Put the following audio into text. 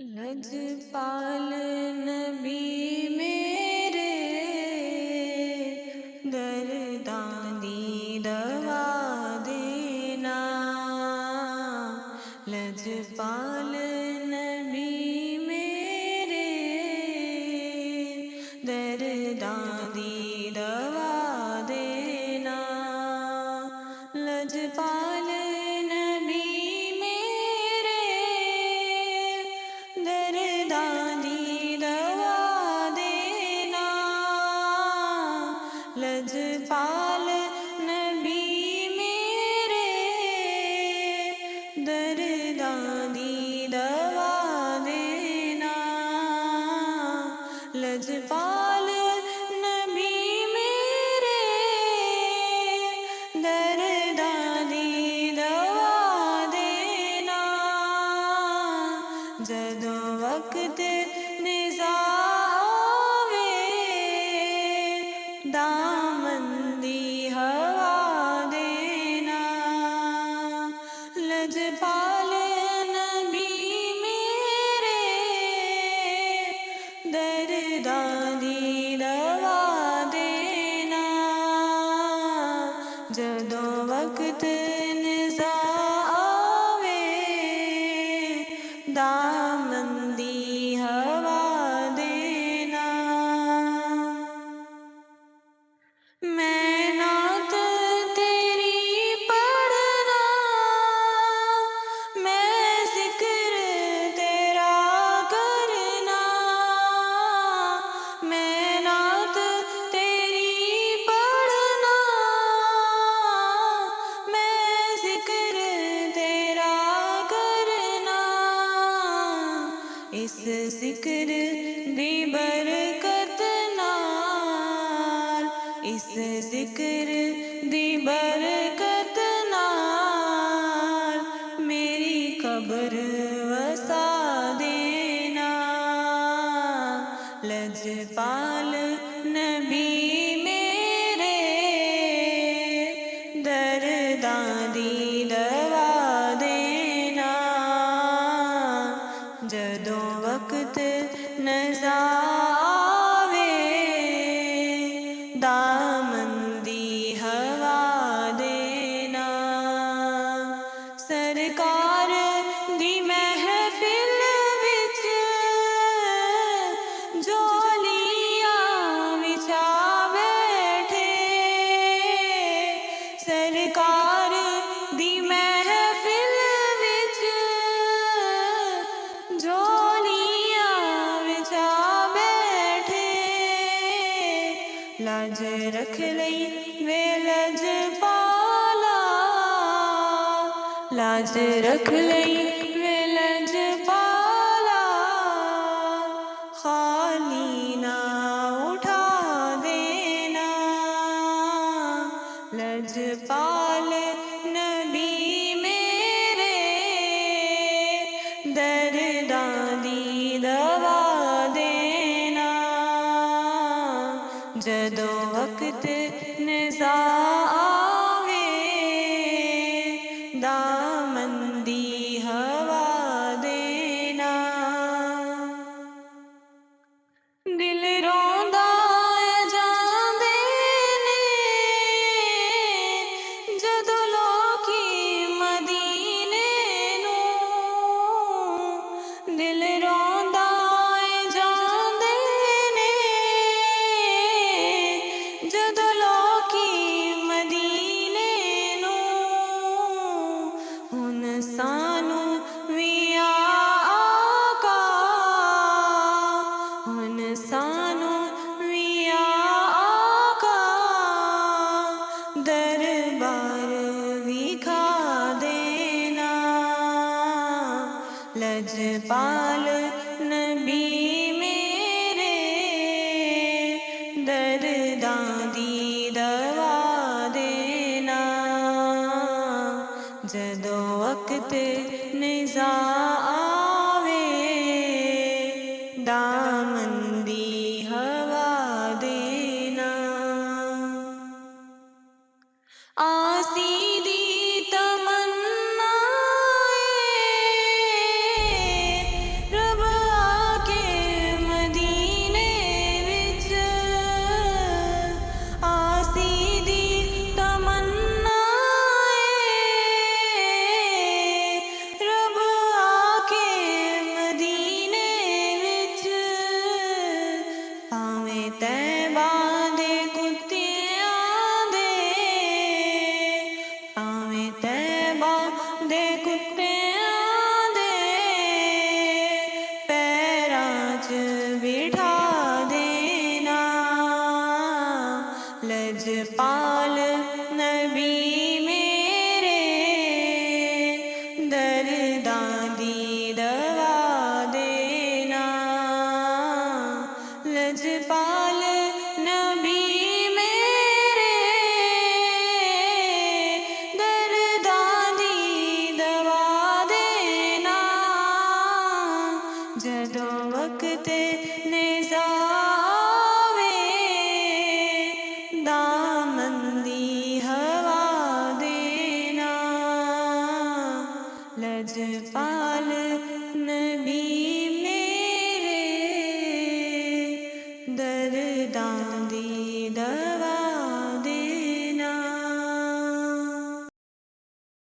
لجپال نبی میرے درداں دی دوا دینا، لجپال نبی میرے درداں دی دوا دینا، لجپال لجپال نبی میرے درداں دی دوا دینا، لجپال نبی میرے درداں دی دوا دینا، جدوں وقت دامن دی ہوا دینا، لجپال نبی میرے درداں دی دوا دینا، جدوں وقت نزا آوے دامن دی ہوا دینا۔ میں نعت تیری پڑھنا، میں ذکر تیرا کرنا، میں نعت تیری پڑھنا، میں ذکر تیرا کرنا، اس ذکر دی برکت نال، اس ذکر دی برکت نال میری قبر وسا دینا، لجپال نبی میرے درداں دی دوا دینا، جدوں وقت نزا آوے دامن دی ہوا دینا، سرکار دی محفل وچ جولیاں وچا بیٹھے، سرکار دی محفل وچ جولیاں وچا بیٹھے، لاج رکھ لئی وے لجپالا، لاج رکھ لئی وے لجپالا، خالی نہ اٹھا دینا، لجپال نبی میرے درداں دی دوا دینا، جدوں وقت نزا آوے دامن دی ہوا دینا، دل روندا جاندے نے جدوں لوکی مدینے نوں، دل روندا جاندے نے جدوں لوکی مدینے نوں، ہن سانوں وی آقا، ہن سانوں وی آقا دربار وکھا دینا، لجپال نبی میرے درداں دی دوا دینا، جدوں وقت نزا آوے دامن دی ہوا دینا، آسی دی تمنا رب جدوں وقت نزاع آوے دامن دی ہوا دینا لجپال نبی میرے درداں